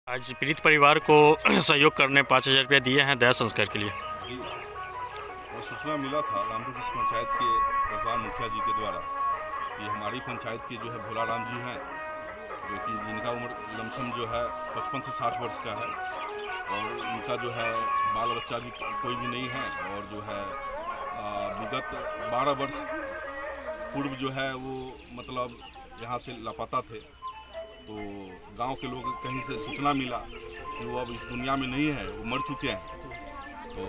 आज पीड़ित परिवार को सहयोग करने 5,000 रुपये दिए हैं दाह संस्कार के लिए। जी, और सूचना मिला था रामपुर कृषि पंचायत के प्रधान मुखिया जी के द्वारा कि हमारी पंचायत के जो है भोलाराम जी हैं, जो कि जिनका उम्र लमसम जो है 55 से 60 वर्ष का है और उनका जो है बाल बच्चा भी कोई भी नहीं है और जो है विगत 12 वर्ष पूर्व जो है वो मतलब यहाँ से लापता थे। तो गांव के लोग कहीं से सूचना मिला कि वो अब इस दुनिया में नहीं है, वो मर चुके हैं। तो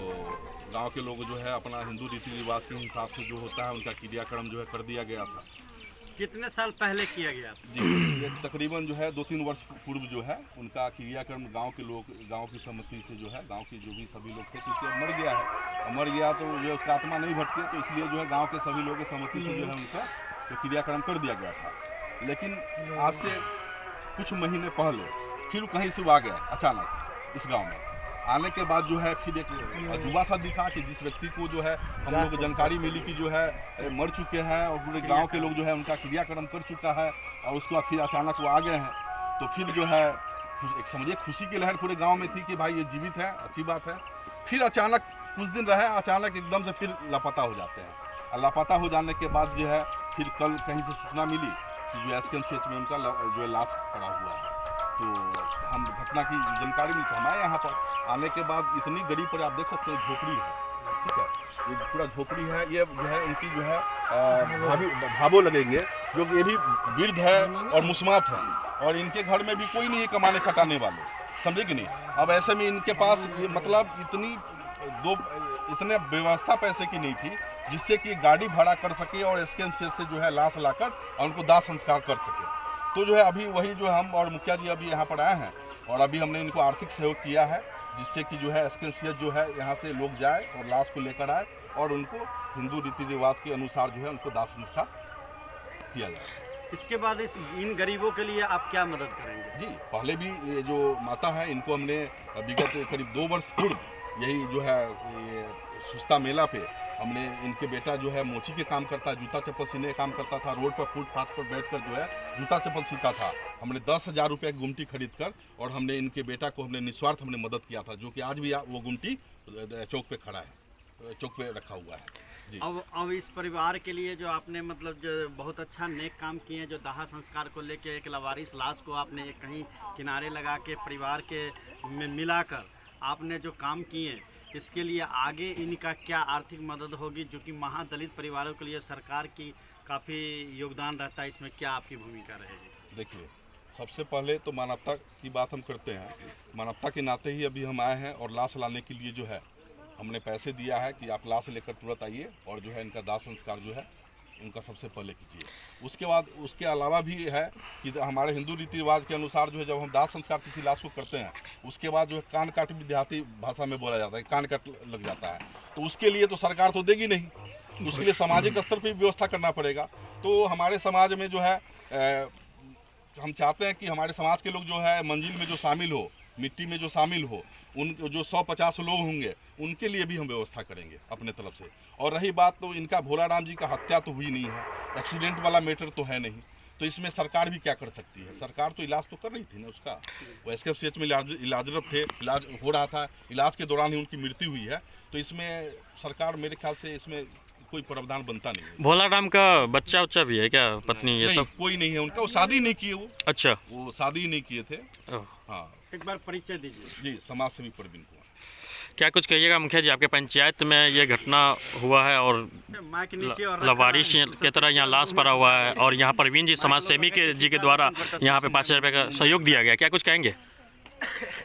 गांव के लोग जो है अपना हिंदू रीति रिवाज के हिसाब से जो होता है उनका क्रियाक्रम जो है कर दिया गया था। कितने साल पहले किया गया था? जी, ये तकरीबन जो है 2-3 वर्ष पूर्व जो है उनका क्रियाक्रम गांव के लोग, गांव की सहमति से जो है गांव के जो भी सभी लोग थे, क्योंकि अब मर गया है, मर गया तो जो उसका आत्मा नहीं भटके, तो इसलिए जो है गाँव के सभी लोगों की सहमति से जो है उनका जो क्रियाक्रम कर दिया गया था। लेकिन आज से कुछ महीने पहले फिर कहीं से वो आ गया अचानक इस गांव में। आने के बाद जो है फिर एक अजूबा सा दिखा कि जिस व्यक्ति को जो है हम लोग को जानकारी मिली कि जो है मर चुके हैं और पूरे गांव के लोग जो है उनका क्रियाक्रम कर चुका है और उसके बाद फिर अचानक वो आ गए हैं। तो फिर जो है एक समझिए खुशी की लहर पूरे गाँव में थी कि भाई ये जीवित है, अच्छी बात है। फिर अचानक कुछ दिन रहे, अचानक एकदम से फिर लापता हो जाते हैं और लापता हो जाने के बाद जो है फिर कल कहीं से सूचना मिली कि जो SKMCH में उनका जो है लाश पड़ा हुआ है। तो हम घटना की जानकारी मिली तो हम आए यहाँ पर। आने के बाद इतनी गरीब पर आप देख सकते हैं झोपड़ी है, ठीक है, ये पूरा झोपड़ी है। ये जो है उनकी जो है भावो लगेंगे जो कि ये भी वृद्ध है और मुस्मात है और इनके घर में भी कोई नहीं है कमाने खटाने वाले, समझे कि नहीं। अब ऐसे में इनके पास ये मतलब इतने व्यवस्था पैसे की नहीं थी जिससे कि गाड़ी भाड़ा कर सके और SKMCH से जो है लाश लाकर और उनको दाह संस्कार कर सके। तो जो है अभी वही जो हम और मुखिया जी अभी यहाँ पर आए हैं और अभी हमने इनको आर्थिक सहयोग किया है जिससे कि जो है SKMCH जो है यहाँ से लोग जाए और लाश को लेकर आए और उनको हिंदू रीति रिवाज के अनुसार जो है उनको दाह संस्कार किया जाए। इसके बाद इन गरीबों के लिए आप क्या मदद करेंगे? जी, पहले भी ये जो माता है इनको हमने विगत करीब 2 वर्ष पूर्व यही जो है ये सुस्ता मेला पे हमने इनके बेटा जो है मोची के काम करता है, जूता चप्पल सीने का काम करता था, रोड पर फुटपाथ पर बैठकर जो है जूता चप्पल सीता था। हमने 10,000 रुपये की गुमटी खरीद कर और हमने इनके बेटा को हमने निस्वार्थ हमने मदद किया था, जो कि आज भी वो गुमटी चौक पे खड़ा है, चौक पे रखा हुआ है। जी। अब इस परिवार के लिए जो आपने मतलब जो बहुत अच्छा नेक काम किए हैं, जो दाह संस्कार को लेके एक लावारिस लाश को आपने कहीं किनारे लगा के परिवार के में मिलाकर आपने जो काम किए, इसके लिए आगे इनका क्या आर्थिक मदद होगी, जो कि महादलित परिवारों के लिए सरकार की काफ़ी योगदान रहता है, इसमें क्या आपकी भूमिका रहेगी? देखिए, सबसे पहले तो मानवता की बात हम करते हैं। मानवता के नाते ही अभी हम आए हैं और लाश लाने के लिए जो है हमने पैसे दिया है कि आप लाश लेकर तुरंत आइए और जो है इनका दाह संस्कार जो है उनका सबसे पहले कीजिए। उसके बाद उसके अलावा भी है कि हमारे हिंदू रीति रिवाज के अनुसार जो है जब हम दाह संस्कार किसी लाश को करते हैं उसके बाद जो है कान काट भी देहाती भाषा में बोला जाता है, कान काट लग जाता है। तो उसके लिए तो सरकार तो देगी नहीं, उसके लिए सामाजिक स्तर पर व्यवस्था करना पड़ेगा। तो हमारे समाज में जो है हम चाहते हैं कि हमारे समाज के लोग जो है मंजिल में जो शामिल हो, मिट्टी में जो शामिल हो, उन जो 100-50 लोग होंगे उनके लिए भी हम व्यवस्था करेंगे अपने तरफ से। और रही बात तो इनका भोलाराम जी का हत्या तो हुई नहीं है, एक्सीडेंट वाला मैटर तो है नहीं, तो इसमें सरकार भी क्या कर सकती है। सरकार तो इलाज तो कर रही थी ना उसका, वो SKMCH में इलाजरत थे, इलाज हो रहा था, इलाज के दौरान ही उनकी मृत्यु हुई है। तो इसमें सरकार मेरे ख्याल से इसमें कोई प्रावधान बनता नहीं है। भोलाराम का बच्चा उच्चा भी है क्या, पत्नी ये नहीं, सब? कोई नहीं है उनका, वो शादी नहीं किए, अच्छा, वो शादी नहीं किए थे। हाँ, एक बार परिचय दीजिए। जी, समाज सेवी प्रवीण कुमार। क्या कुछ कहिएगा मुखिया जी, आपके पंचायत में ये घटना हुआ है और माँ के नीचे और लवारिस की तरह यहाँ लाश पड़ा हुआ है और यहाँ प्रवीण जी समाज सेवी जी के द्वारा यहाँ पे 5,000 रुपये का सहयोग दिया गया, क्या कुछ कहेंगे?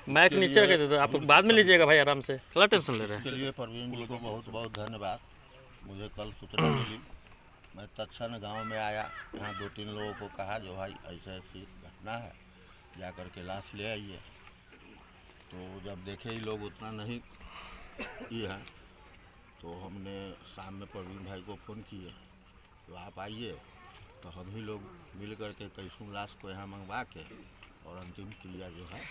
माइक नीचे रखे थे, आप बाद में लीजिएगा भाई, आराम से, क्या टेंशन ले रहे हैं। इसके लिए प्रवीण जी को बहुत बहुत धन्यवाद। मुझे कल सूचना मिली, मैं तत्क्षण गांव में आया, यहाँ 2-3 लोगों को कहा जो भाई ऐसे ऐसी घटना है, जा कर के लाश ले आइए। तो जब देखे ही लोग उतना नहीं ये हैं, तो हमने शाम में प्रवीण भाई को फ़ोन किए तो आप आइए। तो हम ही लोग मिल कर के कैसों लाश को यहाँ मंगवा के और अंतिम क्रिया जो है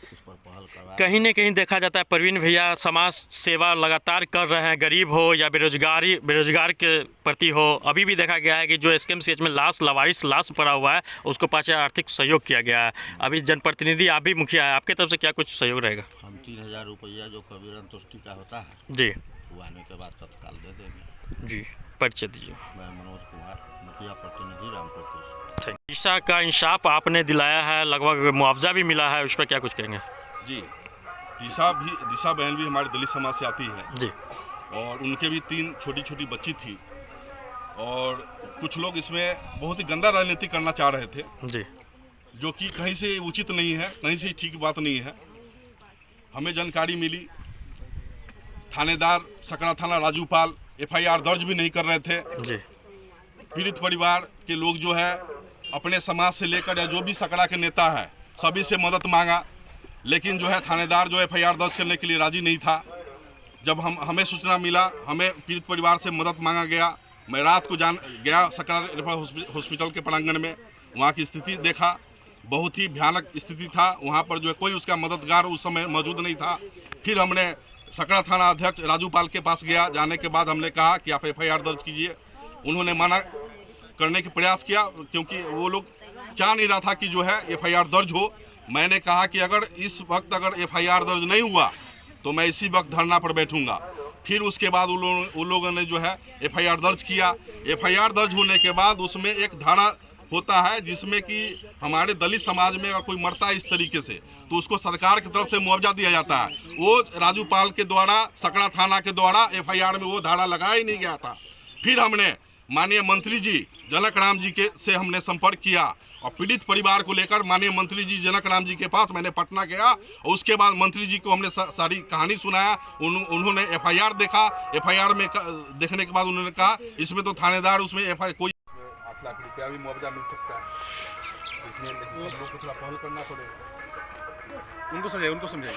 उस पर पहल हल करवा। कहीं न कहीं देखा जाता है प्रवीण भैया समाज सेवा लगातार कर रहे हैं, गरीब हो या बेरोजगार के प्रति हो। अभी भी देखा गया है कि जो SKMCH में लावारिस लाश पड़ा हुआ है उसको 5,000 आर्थिक सहयोग किया गया है। अभी जनप्रतिनिधि आप भी मुखिया है, आपके तरफ से क्या कुछ सहयोग रहेगा? हम 3,000 रुपया जो कबीर अंतुष्टि का होता है जी वो आने के बाद तत्काल दे देंगे। जी, परिचय दीजिए। मैं मनोज कुमार, मुखिया प्रतिनिधि रामपुर कोष। ईशा का इंसाफ आपने दिलाया है, लगभग मुआवजा भी मिला है, उस पर क्या कुछ कहेंगे? जी, दिशा बहन भी हमारे दलित समाज से आती है जी, और उनके भी 3 छोटी छोटी बच्ची थी और कुछ लोग इसमें बहुत ही गंदा राजनीति करना चाह रहे थे जी, जो कि कहीं से उचित नहीं है, कहीं से ठीक बात नहीं है। हमें जानकारी मिली, थानेदार सकरा थाना राजूपाल FIR दर्ज भी नहीं कर रहे थे। जी, पीड़ित परिवार के लोग जो है अपने समाज से लेकर या जो भी सकरा के नेता है सभी से मदद मांगा, लेकिन जो है थानेदार जो FIR दर्ज करने के लिए राजी नहीं था। जब हमें सूचना मिला, हमें पीड़ित परिवार से मदद मांगा गया। मैं रात को गया सकरा रेफरल हॉस्पिटल के प्रांगण में, वहाँ की स्थिति देखा, बहुत ही भयानक स्थिति था। वहाँ पर जो है कोई उसका मददगार उस समय मौजूद नहीं था। फिर हमने सकरा थाना अध्यक्ष राजूपाल के पास गया, जाने के बाद हमने कहा कि आप FIR दर्ज कीजिए। उन्होंने मना करने के प्रयास किया क्योंकि वो लोग चाह नहीं रहा था कि जो है FIR दर्ज हो। मैंने कहा कि अगर इस वक्त अगर FIR दर्ज नहीं हुआ तो मैं इसी वक्त धरना पर बैठूंगा। फिर उसके बाद उन लोगों ने जो है FIR दर्ज किया। FIR दर्ज होने के बाद उसमें एक धारा होता है जिसमें कि हमारे दलित समाज में अगर कोई मरता है इस तरीके से तो उसको सरकार की तरफ से मुआवजा दिया जाता है। वो राजूपाल के द्वारा सकरा थाना के द्वारा FIR में वो धारा लगाया ही नहीं गया था। फिर हमने माननीय मंत्री जी जनक राम जी से हमने संपर्क किया और पीड़ित परिवार को लेकर माननीय मंत्री जी जनक राम जी के पास मैंने पटना गया और उसके बाद मंत्री जी को हमने सारी कहानी सुनाया। उन्होंने FIR देखा। FIR में देखने के बाद उन्होंने कहा इसमें तो थानेदार उसमें FIR कोई 8 लाख रुपया भी मुआवजा मिल सकता है, इसमें हम लोग को थोड़ा पहल करना पड़ेगा। उनको समझाइए।